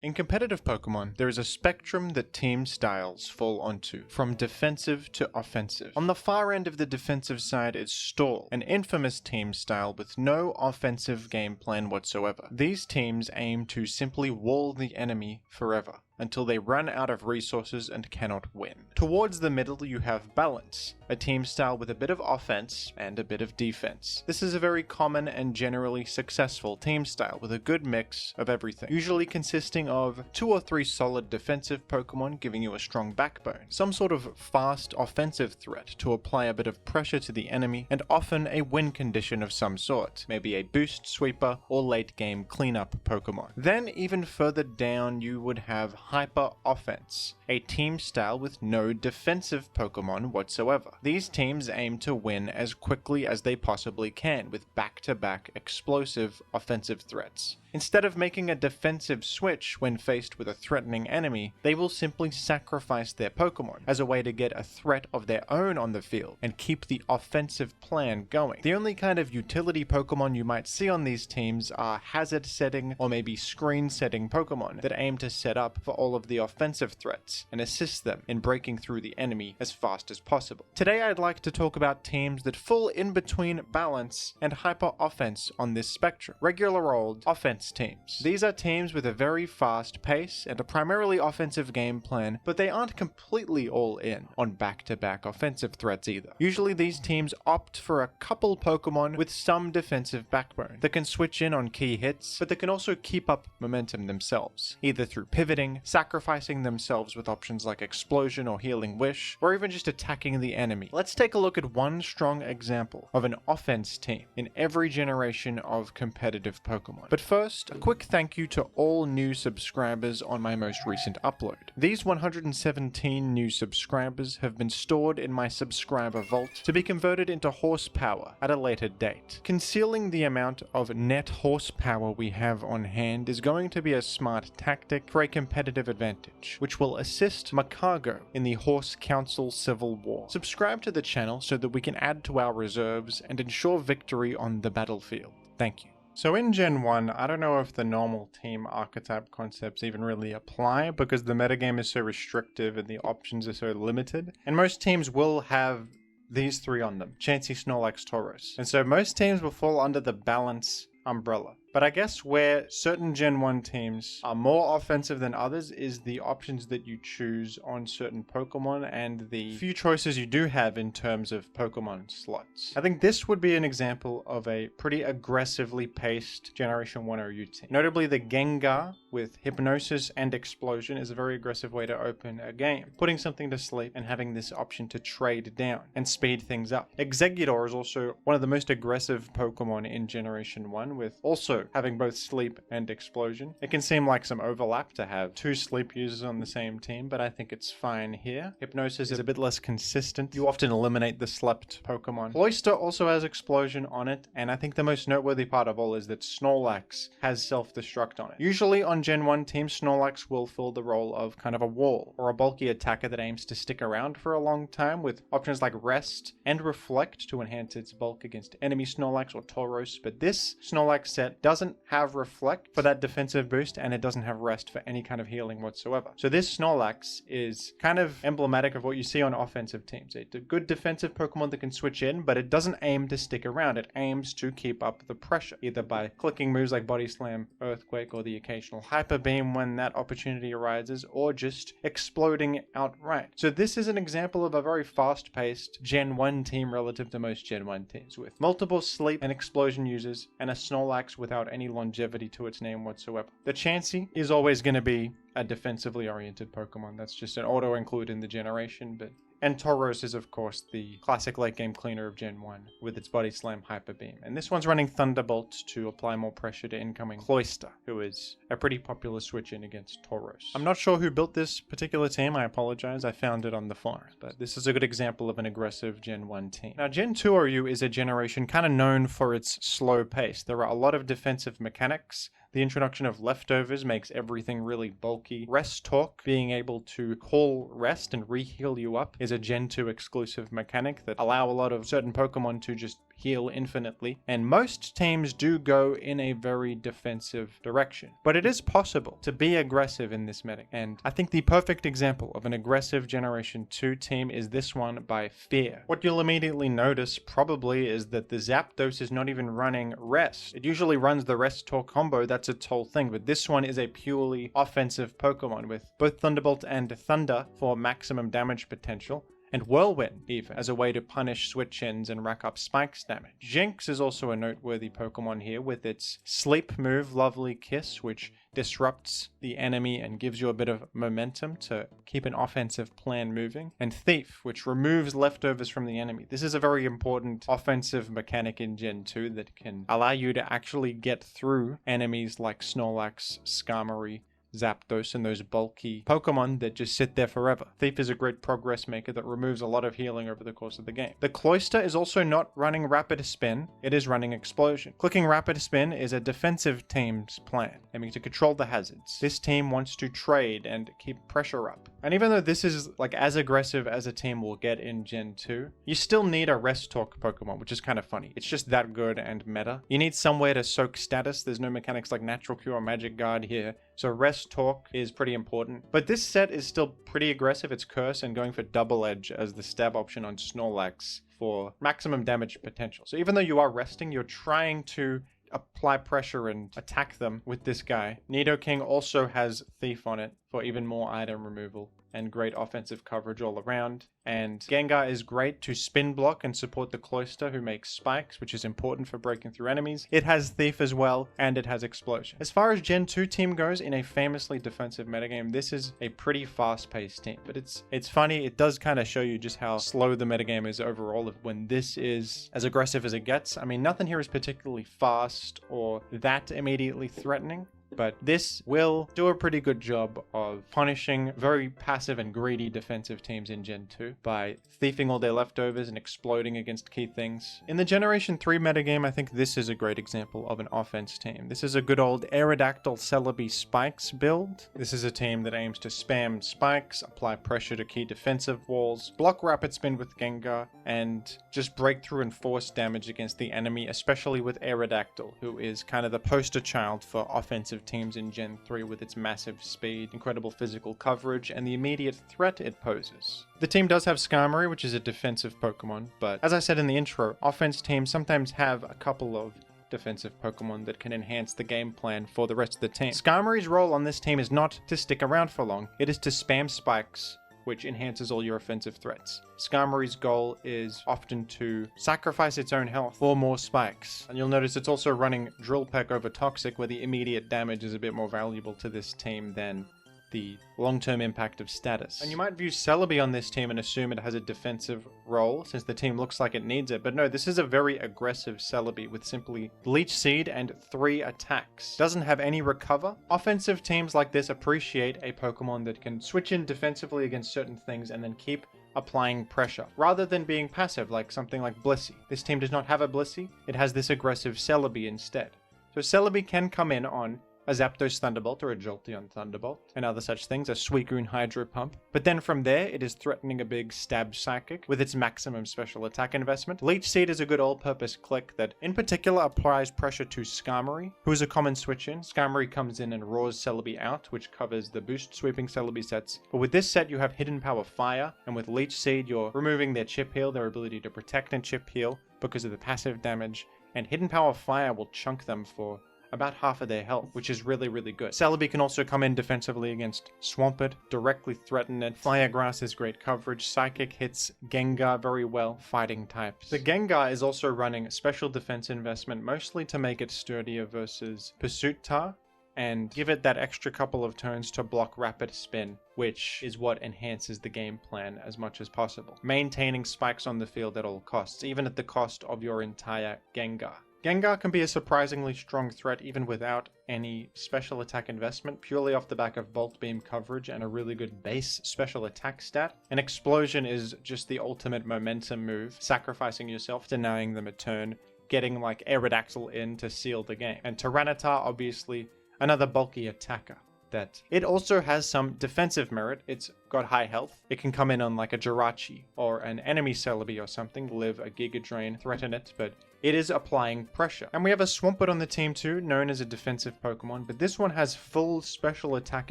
In competitive Pokemon, there is a spectrum that team styles fall onto, from defensive to offensive. On the far end of the defensive side is Stall, an infamous team style with no offensive game plan whatsoever. These teams aim to simply wall the enemy forever, until they run out of resources and cannot win. Towards the middle you have Balance, a team style with a bit of offense and a bit of defense. This is a very common and generally successful team style with a good mix of everything, usually consisting of 2 or 3 solid defensive Pokemon giving you a strong backbone, some sort of fast offensive threat to apply a bit of pressure to the enemy, and often a win condition of some sort, maybe a boost sweeper or late game cleanup Pokemon. Then even further down you would have Hyper Offense, a team style with no defensive Pokemon whatsoever. These teams aim to win as quickly as they possibly can with back-to-back explosive offensive threats. Instead of making a defensive switch when faced with a threatening enemy, they will simply sacrifice their Pokemon as a way to get a threat of their own on the field and keep the offensive plan going. The only kind of utility Pokemon you might see on these teams are hazard setting or maybe screen setting Pokemon that aim to set up for all of the offensive threats and assist them in breaking through the enemy as fast as possible. Today I'd like to talk about teams that fall in between Balance and Hyper Offense on this spectrum. Regular old offense teams. These are teams with a very fast pace and a primarily offensive game plan, but they aren't completely all in on back-to-back offensive threats either. Usually these teams opt for a couple Pokemon with some defensive backbone that can switch in on key hits, but that can also keep up momentum themselves, either through pivoting, sacrificing themselves with options like Explosion or Healing Wish, or even just attacking the enemy. Let's take a look at one strong example of an offense team in every generation of competitive Pokemon. But first, a quick thank you to all new subscribers on my most recent upload. These 117 new subscribers have been stored in my subscriber vault to be converted into horsepower at a later date. Concealing the amount of net horsepower we have on hand is going to be a smart tactic for a competitive advantage, which will assist Macago in the Horse Council Civil War. Subscribe to the channel so that we can add to our reserves and ensure victory on the battlefield. Thank you. So in Gen 1, I don't know if the normal team archetype concepts even really apply because the metagame is so restrictive and the options are so limited. And most teams will have these 3 on them: Chansey, Snorlax, Tauros. And so most teams will fall under the Balance umbrella. But I guess where certain Gen 1 teams are more offensive than others is the options that you choose on certain Pokemon and the few choices you do have in terms of Pokemon slots. I think this would be an example of a pretty aggressively paced Generation 1 OU team. Notably, the Gengar with Hypnosis and Explosion is a very aggressive way to open a game, putting something to sleep and having this option to trade down and speed things up. Exeggutor is also one of the most aggressive Pokemon in Generation 1, with also having both Sleep and Explosion. It can seem like some overlap to have 2 Sleep users on the same team, but I think it's fine here. Hypnosis is a bit less consistent. You often eliminate the slept Pokemon. Cloyster also has Explosion on it, and I think the most noteworthy part of all is that Snorlax has Self-Destruct on it. Usually on Gen 1 teams, Snorlax will fill the role of kind of a wall, or a bulky attacker that aims to stick around for a long time, with options like Rest and Reflect to enhance its bulk against enemy Snorlax or Tauros, but this Snorlax set doesn't have Reflect for that defensive boost, and it doesn't have Rest for any kind of healing whatsoever. So this Snorlax is kind of emblematic of what you see on offensive teams. It's a good defensive Pokemon that can switch in, but it doesn't aim to stick around. It aims to keep up the pressure, either by clicking moves like Body Slam, Earthquake, or the occasional Hyper Beam when that opportunity arises, or just exploding outright. So this is an example of a very fast-paced Gen 1 team relative to most Gen 1 teams, with multiple Sleep and Explosion users and a Snorlax without any longevity to its name whatsoever. The Chansey is always going to be a defensively oriented Pokemon. That's just an auto-include in the generation, and Tauros is, of course, the classic late-game cleaner of Gen 1 with its Body Slam Hyper Beam. And this one's running Thunderbolt to apply more pressure to incoming Cloyster, who is a pretty popular switch-in against Tauros. I'm not sure who built this particular team, I apologize, I found it on the forum, but this is a good example of an aggressive Gen 1 team. Now, Gen 2 OU is a generation kind of known for its slow pace. There are a lot of defensive mechanics. The introduction of Leftovers makes everything really bulky. Rest Talk, being able to call rest and re-heal you up, is a Gen 2 exclusive mechanic that allow a lot of certain Pokemon to just heal infinitely, and most teams do go in a very defensive direction. But it is possible to be aggressive in this meta, and I think the perfect example of an aggressive Generation 2 team is this one by Fear. What you'll immediately notice probably is that the Zapdos is not even running Rest. It usually runs the Rest Talk combo, that's its whole thing, but this one is a purely offensive Pokemon with both Thunderbolt and Thunder for maximum damage potential, and Whirlwind even as a way to punish switch-ins and rack up Spike's damage. Jinx is also a noteworthy Pokemon here with its sleep move, Lovely Kiss, which disrupts the enemy and gives you a bit of momentum to keep an offensive plan moving, and Thief, which removes leftovers from the enemy. This is a very important offensive mechanic in Gen 2 that can allow you to actually get through enemies like Snorlax, Skarmory, Zapdos, and those bulky Pokemon that just sit there forever. Thief is a great progress maker that removes a lot of healing over the course of the game. The Cloyster is also not running Rapid Spin, it is running Explosion. Clicking Rapid Spin is a defensive team's plan, aiming to control the hazards. This team wants to trade and keep pressure up. And even though this is like as aggressive as a team will get in Gen 2, you still need a Rest Talk Pokemon, which is kind of funny. It's just that good and meta. You need somewhere to soak status. There's no mechanics like Natural Cure or Magic Guard here, so Rest Talk is pretty important. But this set is still pretty aggressive. It's Curse and going for Double Edge as the stab option on Snorlax for maximum damage potential. So even though you are resting, you're trying to apply pressure and attack them with this guy. Nidoking also has Thief on it for even more item removal and great offensive coverage all around. And Gengar is great to spin block and support the Cloyster, who makes spikes, which is important for breaking through enemies. It has Thief as well, and it has Explosion. As far as Gen 2 team goes, in a famously defensive metagame, this is a pretty fast-paced team. But it's funny, it does kind of show you just how slow the metagame is overall when this is as aggressive as it gets. I mean, nothing here is particularly fast or that immediately threatening, but this will do a pretty good job of punishing very passive and greedy defensive teams in Gen 2 by thieving all their leftovers and exploding against key things. In the Generation 3 metagame, I think this is a great example of an offense team. This is a good old Aerodactyl Celebi Spikes build. This is a team that aims to spam spikes, apply pressure to key defensive walls, block Rapid Spin with Gengar, and just break through and force damage against the enemy, especially with Aerodactyl, who is kind of the poster child for offensive teams in Gen 3 with its massive speed, incredible physical coverage, and the immediate threat it poses. The team does have Skarmory, which is a defensive Pokemon, but as I said in the intro, offense teams sometimes have a couple of defensive Pokemon that can enhance the game plan for the rest of the team. Skarmory's role on this team is not to stick around for long, it is to spam spikes, which enhances all your offensive threats. Skarmory's goal is often to sacrifice its own health for more spikes. And you'll notice it's also running Drill Peck over Toxic, where the immediate damage is a bit more valuable to this team than the long-term impact of status. And you might view Celebi on this team and assume it has a defensive role, since the team looks like it needs it, but no, this is a very aggressive Celebi with simply Leech Seed and 3 attacks. Doesn't have any recover. Offensive teams like this appreciate a Pokemon that can switch in defensively against certain things and then keep applying pressure, rather than being passive like something like Blissey. This team does not have a Blissey, it has this aggressive Celebi instead. So Celebi can come in on a Zapdos Thunderbolt or a Jolteon Thunderbolt, and other such things, a Suicune Hydro Pump. But then from there, it is threatening a big Stab Psychic with its maximum special attack investment. Leech Seed is a good all-purpose click that in particular applies pressure to Skarmory, who is a common switch-in. Skarmory comes in and roars Celebi out, which covers the boost sweeping Celebi sets. But with this set, you have Hidden Power Fire, and with Leech Seed, you're removing their Chip Heal, their ability to protect and Chip Heal because of the passive damage, and Hidden Power Fire will chunk them for about half of their health, which is really, really good. Celebi can also come in defensively against Swampert, directly threaten it. Fire Grass is great coverage. Psychic hits Gengar very well, fighting types. The Gengar is also running special defense investment, mostly to make it sturdier versus Pursuit Tar, and give it that extra couple of turns to block Rapid Spin, which is what enhances the game plan as much as possible. Maintaining spikes on the field at all costs, even at the cost of your entire Gengar. Gengar can be a surprisingly strong threat even without any special attack investment, purely off the back of Bolt Beam coverage and a really good base special attack stat. An Explosion is just the ultimate momentum move, sacrificing yourself, denying them a turn, getting like Aerodactyl in to seal the game. And Tyranitar, obviously, another bulky attacker. that it also has some defensive merit. It's got high health. It can come in on like a Jirachi or an enemy Celebi or something, live a Giga Drain, threaten it, but it is applying pressure. And we have a Swampert on the team too, known as a defensive Pokemon, but this one has full special attack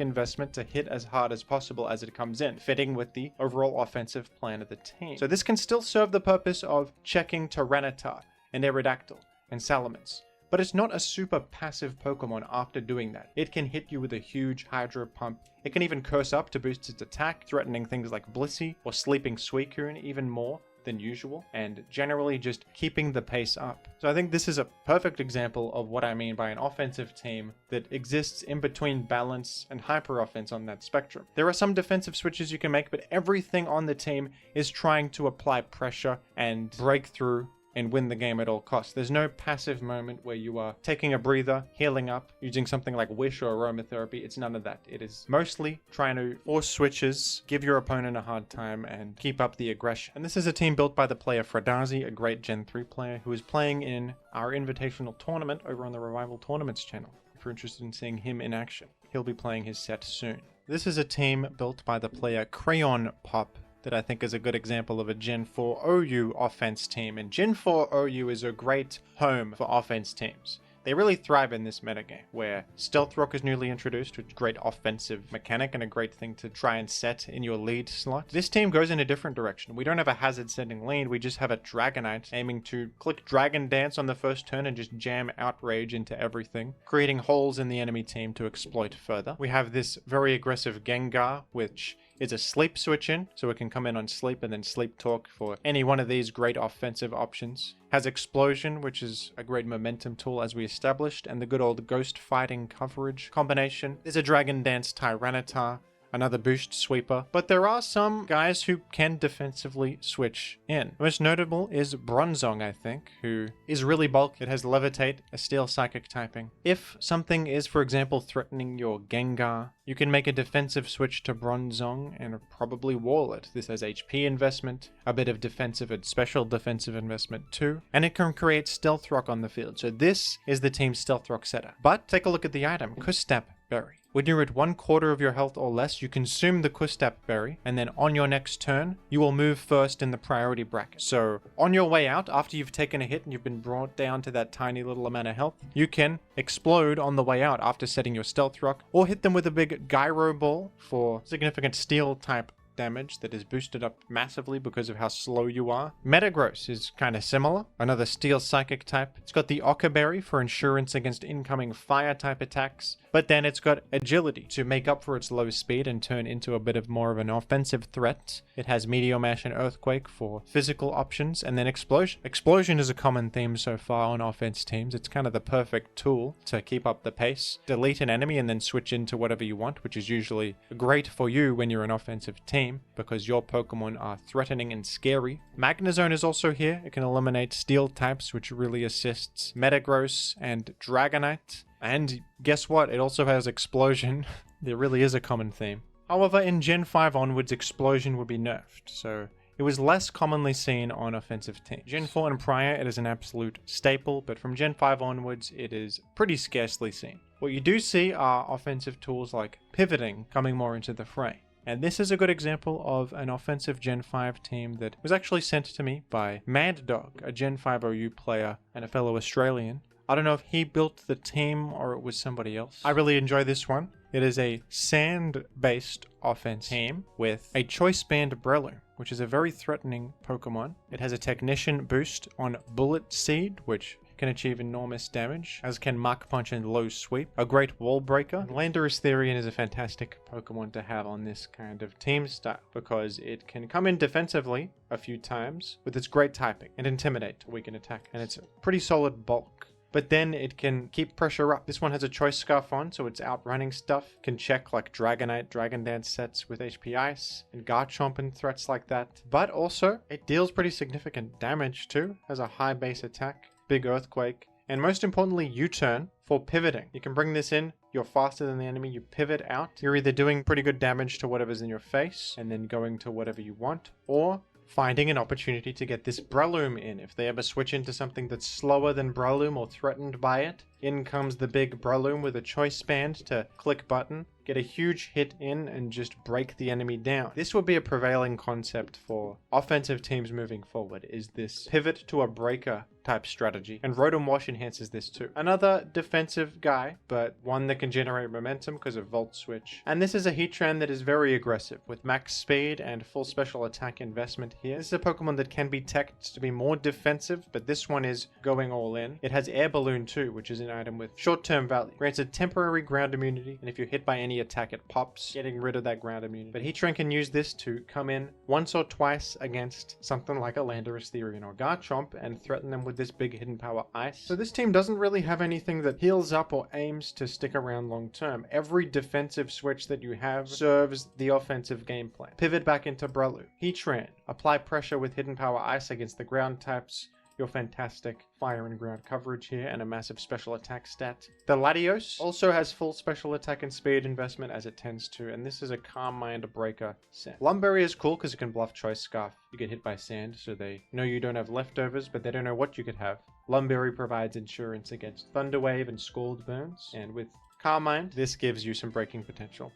investment to hit as hard as possible as it comes in, fitting with the overall offensive plan of the team. So this can still serve the purpose of checking Tyranitar and Aerodactyl and Salamence. But it's not a super passive Pokemon after doing that. It can hit you with a huge Hydro Pump. It can even curse up to boost its attack, threatening things like Blissey or Sleeping Suicune even more than usual, and generally just keeping the pace up. So I think this is a perfect example of what I mean by an offensive team that exists in between balance and hyper offense on that spectrum. There are some defensive switches you can make, but everything on the team is trying to apply pressure and break through and win the game at all costs. There's no passive moment where you are taking a breather, healing up, using something like Wish or Aromatherapy. It's none of that. It is mostly trying to force switches, give your opponent a hard time, and keep up the aggression. And this is a team built by the player Fradazi, a great Gen 3 player who is playing in our invitational tournament over on the Revival Tournaments channel. If you're interested in seeing him in action, he'll be playing his set soon. This is a team built by the player Crayon Pop, that I think is a good example of a Gen 4 OU offense team. And Gen 4 OU is a great home for offense teams. They really thrive in this metagame, where Stealth Rock is newly introduced, which is a great offensive mechanic and a great thing to try and set in your lead slot. This team goes in a different direction. We don't have a hazard setting lead, we just have a Dragonite aiming to click Dragon Dance on the first turn and just jam Outrage into everything, creating holes in the enemy team to exploit further. We have this very aggressive Gengar, which is a sleep switch in, so it can come in on sleep and then sleep talk for any one of these great offensive options. Has Explosion, which is a great momentum tool as we established, and the good old Ghost Fighting coverage combination. There's a Dragon Dance Tyranitar, another boost sweeper, but there are some guys who can defensively switch in. Most notable is Bronzong, I think, who is really bulky. It has Levitate, a Steel Psychic typing. If something is, for example, threatening your Gengar, you can make a defensive switch to Bronzong and probably wall it. This has HP investment, a bit of defensive and special defensive investment too, and it can create Stealth Rock on the field. So this is the team's Stealth Rock setup. But take a look at the item, Kustap Berry. When you're at 1/4 of your health or less, you consume the Kustap Berry, and then on your next turn, you will move first in the priority bracket. So on your way out, after you've taken a hit and you've been brought down to that tiny little amount of health, you can explode on the way out after setting your Stealth Rock, or hit them with a big Gyro Ball for significant steel type damage that is boosted up massively because of how slow you are. Metagross is kind of similar, another Steel Psychic type. It's got the Ockerberry for insurance against incoming fire type attacks, but then it's got agility to make up for its low speed and turn into a bit of more of an offensive threat. It has Meteor Mash and Earthquake for physical options, and then Explosion. Explosion is a common theme so far on offense teams. It's kind of the perfect tool to keep up the pace. Delete an enemy and then switch into whatever you want, which is usually great for you when you're an offensive team, because your Pokemon are threatening and scary. Magnezone is also here. It can eliminate Steel types, which really assists Metagross and Dragonite. And guess what? It also has Explosion. There really is a common theme. However, in Gen 5 onwards, Explosion would be nerfed, so it was less commonly seen on offensive teams. Gen 4 and prior, it is an absolute staple, but from Gen 5 onwards, it is pretty scarcely seen. What you do see are offensive tools like pivoting coming more into the fray. And this is a good example of an offensive Gen 5 team that was actually sent to me by Mad Dog, a Gen 5 OU player and a fellow Australian. I don't know if he built the team or it was somebody else. I really enjoy this one. It is a sand-based offense team with a Choice Band Breloom, which is a very threatening Pokemon. It has a Technician boost on Bullet Seed, which can achieve enormous damage, as can Mach Punch and Low Sweep. A great Wall Breaker. Landorus Therian is a fantastic Pokemon to have on this kind of team style, because it can come in defensively a few times with its great typing and Intimidate to weaken attack, and it's a pretty solid bulk. But then it can keep pressure up. This one has a Choice Scarf on, so it's outrunning stuff. Can check like Dragonite, Dragon Dance sets with HP Ice, and Garchomp and threats like that. But also, it deals pretty significant damage too. Has a high base attack, big Earthquake, and most importantly, U-turn for pivoting. You can bring this in, you're faster than the enemy, you pivot out. You're either doing pretty good damage to whatever's in your face, and then going to whatever you want, or finding an opportunity to get this Breloom in. If they ever switch into something that's slower than Breloom or threatened by it, In comes the big Breloom with a choice band to click button, get a huge hit in, and just break the enemy down. This would be a prevailing concept for offensive teams moving forward, is this pivot to a breaker type strategy, and Rotom Wash enhances this too. Another defensive guy, but one that can generate momentum because of Volt Switch. And this is a Heatran that is very aggressive, with max speed and full special attack investment here. This is a Pokemon that can be teched to be more defensive, but this one is going all in. It has Air Balloon too, which is an item with short-term value. Grants a temporary ground immunity, and if you're hit by any attack, it pops, getting rid of that ground immunity. But Heatran can use this to come in once or twice against something like a Landorus, Therian, or Garchomp and threaten them with this big hidden power Ice. So this team doesn't really have anything that heals up or aims to stick around long term. Every defensive switch that you have serves the offensive game plan. Pivot back into Breloom. Heatran, apply pressure with hidden power Ice against the ground types. Your fantastic fire and ground coverage here and a massive special attack stat. The Latios also has full special attack and speed investment as it tends to, and this is a Calm Mind breaker set. Lumberry is cool because it can bluff Choice Scarf. You get hit by sand, so they know you don't have leftovers, but they don't know what you could have. Lumberry provides insurance against Thunder Wave and Scald Burns, and with Calm Mind, this gives you some breaking potential.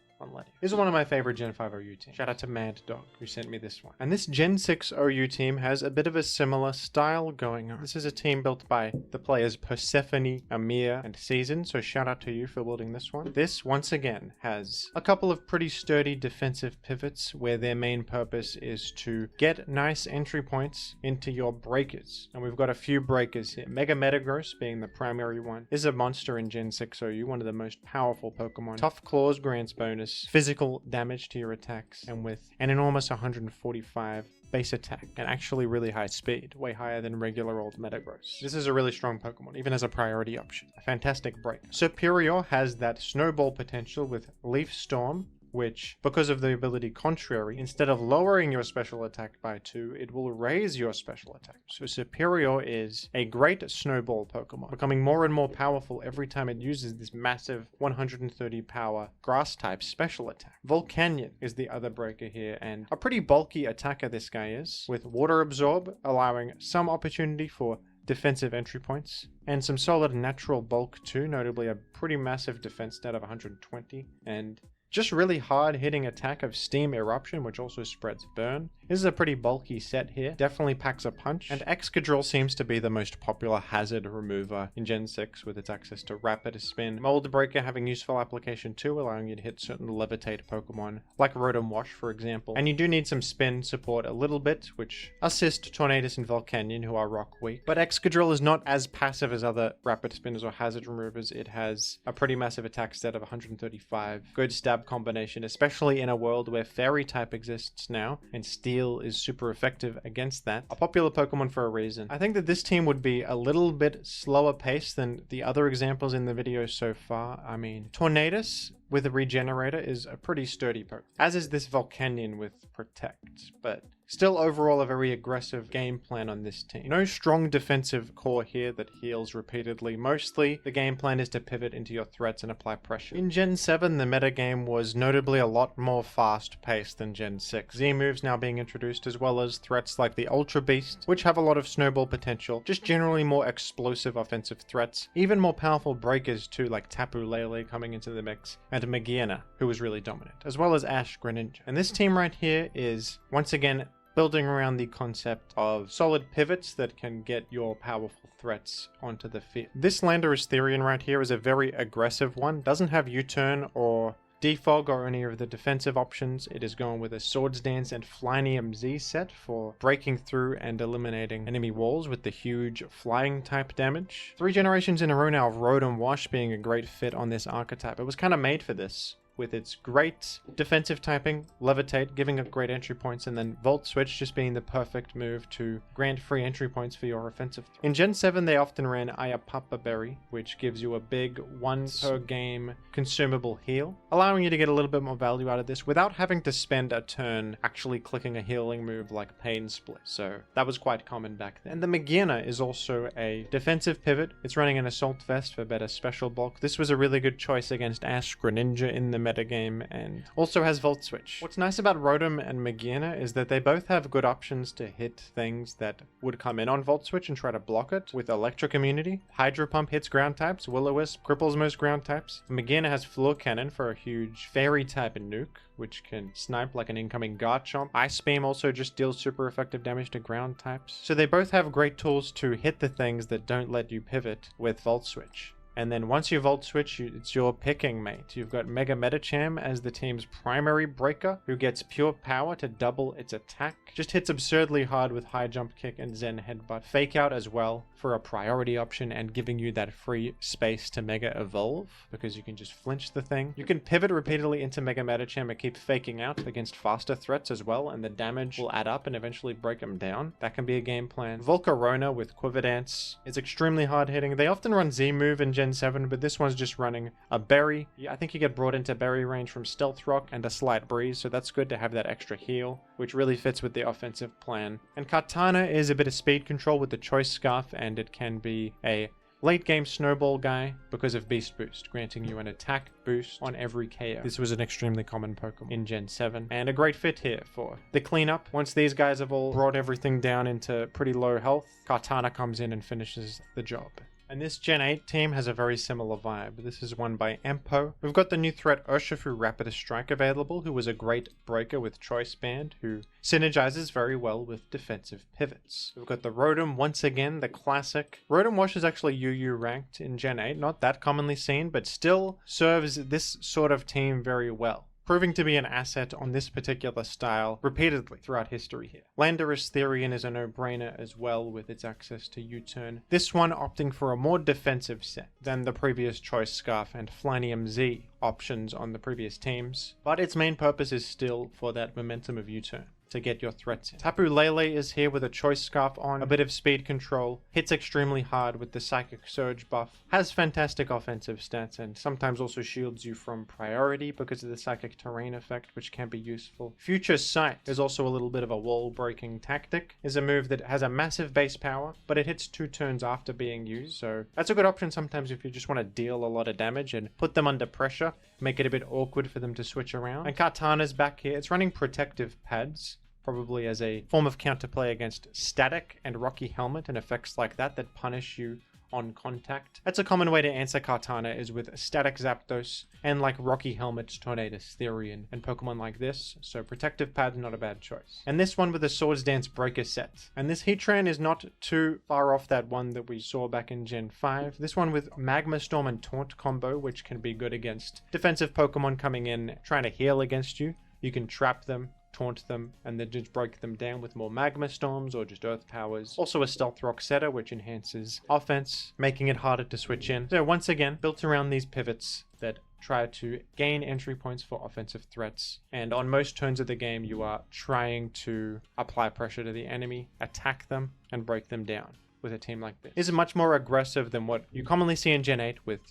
This is one of my favorite Gen 5 OU teams. Shout out to Mad Dog who sent me this one. And this Gen 6 OU team has a bit of a similar style going on. This is a team built by the players Persephone, Amir, and Season, so shout out to you for building this one. This, once again, has a couple of pretty sturdy defensive pivots where their main purpose is to get nice entry points into your breakers. And we've got a few breakers here. Mega Metagross being the primary one. This is a monster in Gen 6 OU, one of the most powerful Pokemon. Tough Claws grants bonus physical damage to your attacks, and with an enormous 145 base attack and actually really high speed, way higher than regular old Metagross. This is a really strong Pokemon, even as a priority option. A fantastic break. Superior has that snowball potential with Leaf Storm, which, because of the ability Contrary, instead of lowering your special attack by 2, it will raise your special attack. So Superior is a great snowball Pokemon, becoming more and more powerful every time it uses this massive 130 power grass type special attack. Volcanion is the other breaker here, and a pretty bulky attacker this guy is, with Water Absorb allowing some opportunity for defensive entry points, and some solid natural bulk too, notably a pretty massive defense stat of 120, and just really hard hitting attack of Steam Eruption, which also spreads burn. This is a pretty bulky set here, definitely packs a punch, and Excadrill seems to be the most popular hazard remover in Gen 6 with its access to Rapid Spin. Mold Breaker having useful application too, allowing you to hit certain Levitate Pokemon, like Rotom Wash for example. And you do need some spin support a little bit, which assist Tornadus and Volcanion, who are rock weak. But Excadrill is not as passive as other Rapid Spinners or hazard removers. It has a pretty massive attack stat of 135, good stab combination, especially in a world where Fairy type exists now, and Steel is super effective against that. A popular Pokemon for a reason. I think that this team would be a little bit slower paced than the other examples in the video so far. I mean, Tornadus with a Regenerator is a pretty sturdy Pokemon, as is this Volcanion with Protect, but still overall a very aggressive game plan on this team. No strong defensive core here that heals repeatedly. Mostly the game plan is to pivot into your threats and apply pressure. In Gen 7 the metagame was notably a lot more fast paced than Gen 6. Z moves now being introduced, as well as threats like the Ultra Beast, which have a lot of snowball potential, just generally more explosive offensive threats. Even more powerful breakers too, like Tapu Lele coming into the mix, and Magearna, who was really dominant, as well as Ash Greninja. And this team right here is once again building around the concept of solid pivots that can get your powerful threats onto the field. This Landorus Therian right here is a very aggressive one. Doesn't have U-turn or Defog or any of the defensive options. It is going with a Swords Dance and Flynium Z set for breaking through and eliminating enemy walls with the huge flying type damage. 3 generations in a row now of Rotom Wash being a great fit on this archetype. It was kind of made for this, with its great defensive typing, Levitate, giving up great entry points, and then Volt Switch just being the perfect move to grant free entry points for your offensive. In Gen 7, they often ran Ayapapa Berry, which gives you a big 1 per game consumable heal, allowing you to get a little bit more value out of this without having to spend a turn actually clicking a healing move like Pain Split. So that was quite common back then. And the Magearna is also a defensive pivot. It's running an Assault Vest for better special bulk. This was a really good choice against Ash Greninja in the metagame and also has Volt Switch. What's nice about Rotom and Magearna is that they both have good options to hit things that would come in on Volt Switch and try to block it with Electric Immunity. Hydro Pump hits ground types, Will-O-Wisp cripples most ground types. Magearna has Floor Cannon for a huge Fairy type nuke, which can snipe like an incoming Garchomp. Ice Beam also just deals super effective damage to ground types. So they both have great tools to hit the things that don't let you pivot with Volt Switch. And then once you Volt Switch, it's your picking mate. You've got Mega Metacham as the team's primary breaker, who gets pure power to double its attack. Just hits absurdly hard with High Jump Kick and Zen Headbutt. Fake Out as well for a priority option and giving you that free space to Mega Evolve, because you can just flinch the thing. You can pivot repeatedly into Mega Metacham and keep faking out against faster threats as well, and the damage will add up and eventually break them down. That can be a game plan. Volcarona with Quiver Dance is extremely hard hitting. They often run Z-Move in Gen 7, but this one's just running a Berry. I think you get brought into Berry range from Stealth Rock and a Slight Breeze, so that's good to have that extra heal, which really fits with the offensive plan. And Kartana is a bit of speed control with the Choice Scarf, and it can be a late game snowball guy because of Beast Boost, granting you an attack boost on every KO. This was an extremely common Pokemon in Gen 7, and a great fit here for the cleanup. Once these guys have all brought everything down into pretty low health, Kartana comes in and finishes the job. And this Gen 8 team has a very similar vibe. This is won by Empo. We've got the new threat Urshifu Rapid Strike available, who was a great breaker with Choice Band, who synergizes very well with defensive pivots. We've got the Rotom, once again, the classic. Rotom Wash is actually UU ranked in Gen 8, not that commonly seen, but still serves this sort of team very well, proving to be an asset on this particular style repeatedly throughout history here. Landorus Therian is a no-brainer as well with its access to U-turn. This one opting for a more defensive set than the previous Choice Scarf and Flynium Z options on the previous teams, but its main purpose is still for that momentum of U-turn to get your threats in. Tapu Lele is here with a Choice Scarf on, a bit of speed control, hits extremely hard with the Psychic Surge buff, has fantastic offensive stats, and sometimes also shields you from priority because of the Psychic Terrain effect, which can be useful. Future Sight is also a little bit of a wall-breaking tactic, is a move that has a massive base power, but it hits 2 turns after being used, so that's a good option sometimes if you just want to deal a lot of damage and put them under pressure, make it a bit awkward for them to switch around. And Kartana's back here. It's running Protective Pads, probably as a form of counterplay against Static and Rocky Helmet and effects like that that punish you on contact. That's a common way to answer Kartana, is with Static Zapdos and like Rocky Helmet's Tornadus Therian and Pokemon like this, so Protective Pad, not a bad choice. And this one with the Swords Dance Breaker set. And this Heatran is not too far off that one that we saw back in Gen 5. This one with Magma Storm and Taunt combo, which can be good against defensive Pokemon coming in trying to heal against you. You can trap them, taunt them, and then just break them down with more Magma Storms or just Earth Powers. Also a Stealth Rock setter, which enhances offense, making it harder to switch in. So once again, built around these pivots that try to gain entry points for offensive threats. And on most turns of the game, you are trying to apply pressure to the enemy, attack them, and break them down. With a team like this is much more aggressive than what you commonly see in Gen 8 with,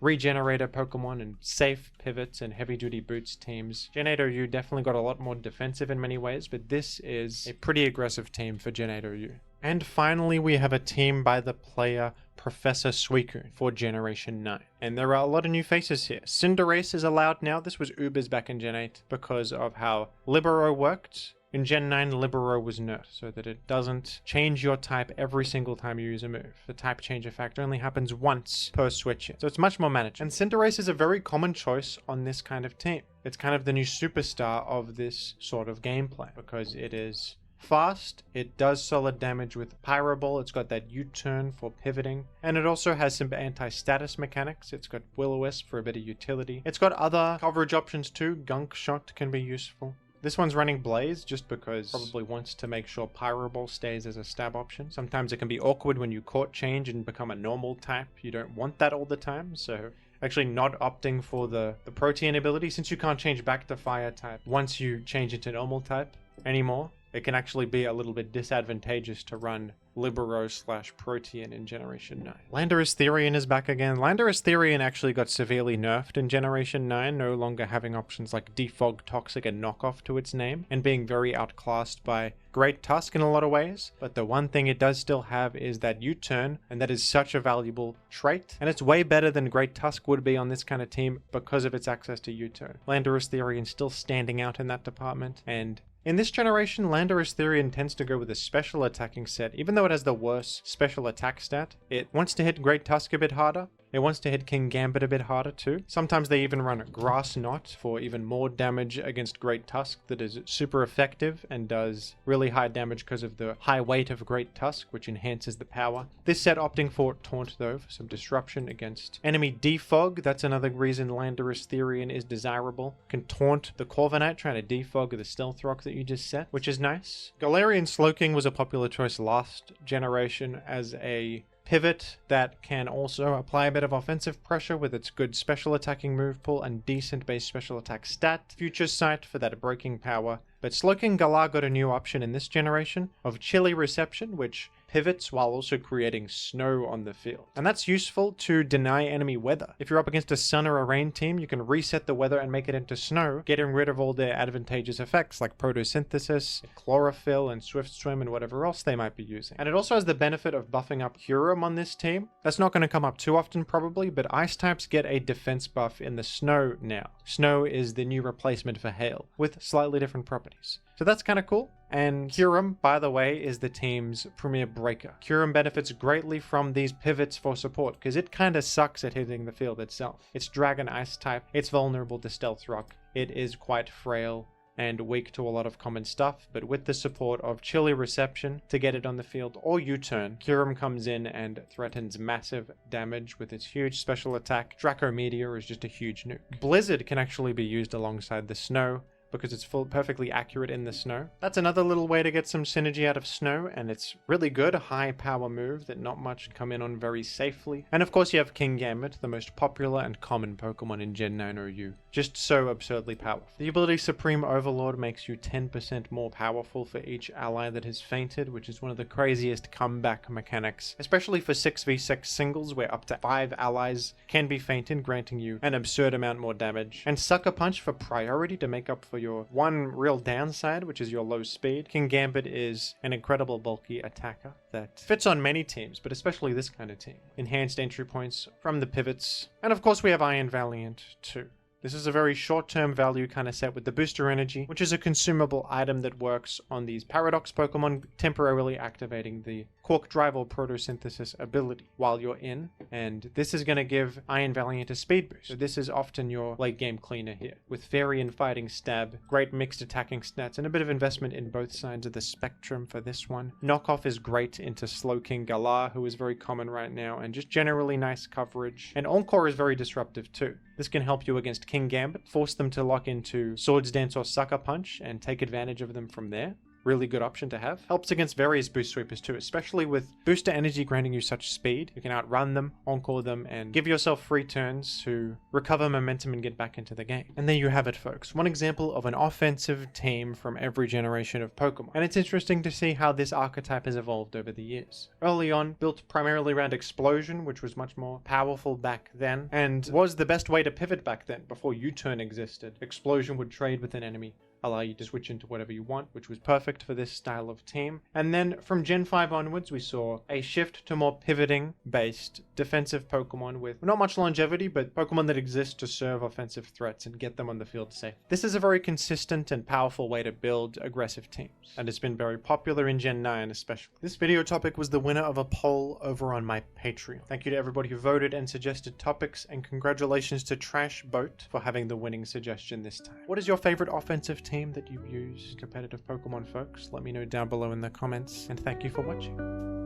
regenerator Pokemon and safe pivots and heavy duty boots teams. Gen 8 OU definitely got a lot more defensive in many ways, but this is a pretty aggressive team for Gen 8 OU. And finally, we have a team by the player Professor Suicune for Generation 9. And there are a lot of new faces here. Cinderace is allowed now. This was Ubers back in Gen 8 because of how Libero worked. In Gen 9, Libero was nerfed so that it doesn't change your type every single time you use a move. The type change effect only happens once per switch in, so it's much more manageable. And Cinderace is a very common choice on this kind of team. It's kind of the new superstar of this sort of gameplay because it is fast, it does solid damage with Pyro Ball, it's got that U-turn for pivoting, and it also has some anti-status mechanics. It's got Will-O-Wisp for a bit of utility. It's got other coverage options too. Gunk Shot can be useful. This one's running Blaze just because probably wants to make sure Pyro Ball stays as a stab option. Sometimes it can be awkward when you court change and become a normal type. You don't want that all the time, so actually not opting for the Protean ability, since you can't change back to fire type once you change into normal type anymore. it can actually be a little bit disadvantageous to run Libero/Protean in Generation 9. Landorus Therian is back again. Landorus Therian actually got severely nerfed in Generation 9, no longer having options like Defog, Toxic, and Knockoff to its name, and being very outclassed by Great Tusk in a lot of ways. But the one thing it does still have is that U-turn, and that is such a valuable trait, and it's way better than Great Tusk would be on this kind of team because of its access to U-turn. Landorus Therian still standing out in that department, and in this generation, Landorus Therian tends to go with a special attacking set. Even though it has the worst special attack stat, it wants to hit Great Tusk a bit harder. It wants to hit King Gambit a bit harder too. Sometimes they even run Grass Knot for even more damage against Great Tusk that is super effective and does really high damage because of the high weight of Great Tusk, which enhances the power. This set opting for Taunt though, for some disruption against enemy defog. That's another reason Landorus Therian is desirable. Can taunt the Corviknight trying to defog the Stealth Rock that you just set, which is nice. Galarian Slowking was a popular choice last generation as a pivot that can also apply a bit of offensive pressure with its good special attacking move pool and decent base special attack stat. Future Sight for that breaking power. But Slowking Galar got a new option in this generation of Chilly Reception, which pivots while also creating snow on the field. And that's useful to deny enemy weather. If you're up against a sun or a rain team, you can reset the weather and make it into snow, getting rid of all their advantageous effects like photosynthesis, chlorophyll, and swift swim, and whatever else they might be using. And it also has the benefit of buffing up Hurim on this team. That's not going to come up too often probably, but ice types get a defense buff in the snow now. Snow is the new replacement for hail, with slightly different properties. So that's kind of cool. And Hurim, by the way, is the team's premier breaker. Hurim benefits greatly from these pivots for support, because it kind of sucks at hitting the field itself. It's Dragon Ice type, it's vulnerable to Stealth Rock, it is quite frail and weak to a lot of common stuff, but with the support of Chilly Reception to get it on the field, or U-turn, Hurim comes in and threatens massive damage with its huge special attack. Draco Meteor is just a huge nuke. Blizzard can actually be used alongside the snow, because it's perfectly accurate in the snow. That's another little way to get some synergy out of snow, and it's really good, a high power move that not much come in on very safely. And of course you have King Gambit, the most popular and common Pokemon in Gen 9 OU. Just so absurdly powerful. The ability Supreme Overlord makes you 10% more powerful for each ally that has fainted, which is one of the craziest comeback mechanics, especially for 6v6 singles where up to 5 allies can be fainted, granting you an absurd amount more damage. And Sucker Punch for priority to make up for your one real downside, which is your low speed. King Gambit is an incredible bulky attacker that fits on many teams, but especially this kind of team. Enhanced entry points from the pivots. And of course we have Iron Valiant too. This is a very short-term value kind of set with the Booster Energy, which is a consumable item that works on these Paradox Pokemon, temporarily activating the Quark Drive or Photosynthesis ability while you're in, and this is going to give Iron Valiant a speed boost. So this is often your late game cleaner here. With Fairy and Fighting Stab, great mixed attacking stats, and a bit of investment in both sides of the spectrum for this one. Knockoff is great into Slowking Galar, who is very common right now, and just generally nice coverage. And Encore is very disruptive too. This can help you against King Gambit, force them to lock into Swords Dance or Sucker Punch, and take advantage of them from there. Really good option to have. Helps against various boost sweepers too, especially with Booster Energy granting you such speed. You can outrun them, encore them, and give yourself free turns to recover momentum and get back into the game. And there you have it, folks. One example of an offensive team from every generation of Pokemon. And it's interesting to see how this archetype has evolved over the years. Early on, built primarily around Explosion, which was much more powerful back then, and was the best way to pivot back then, before U-turn existed. Explosion would trade with an enemy, allow you to switch into whatever you want, which was perfect for this style of team. And then from Gen 5 onwards, we saw a shift to more pivoting-based defensive Pokemon with not much longevity, but Pokemon that exist to serve offensive threats and get them on the field safe. This is a very consistent and powerful way to build aggressive teams, and it's been very popular in Gen 9 especially. This video topic was the winner of a poll over on my Patreon. Thank you to everybody who voted and suggested topics, and congratulations to Trash Boat for having the winning suggestion this time. What is your favorite offensive team that you've used competitive Pokemon, folks? Let me know down below in the comments, and thank you for watching.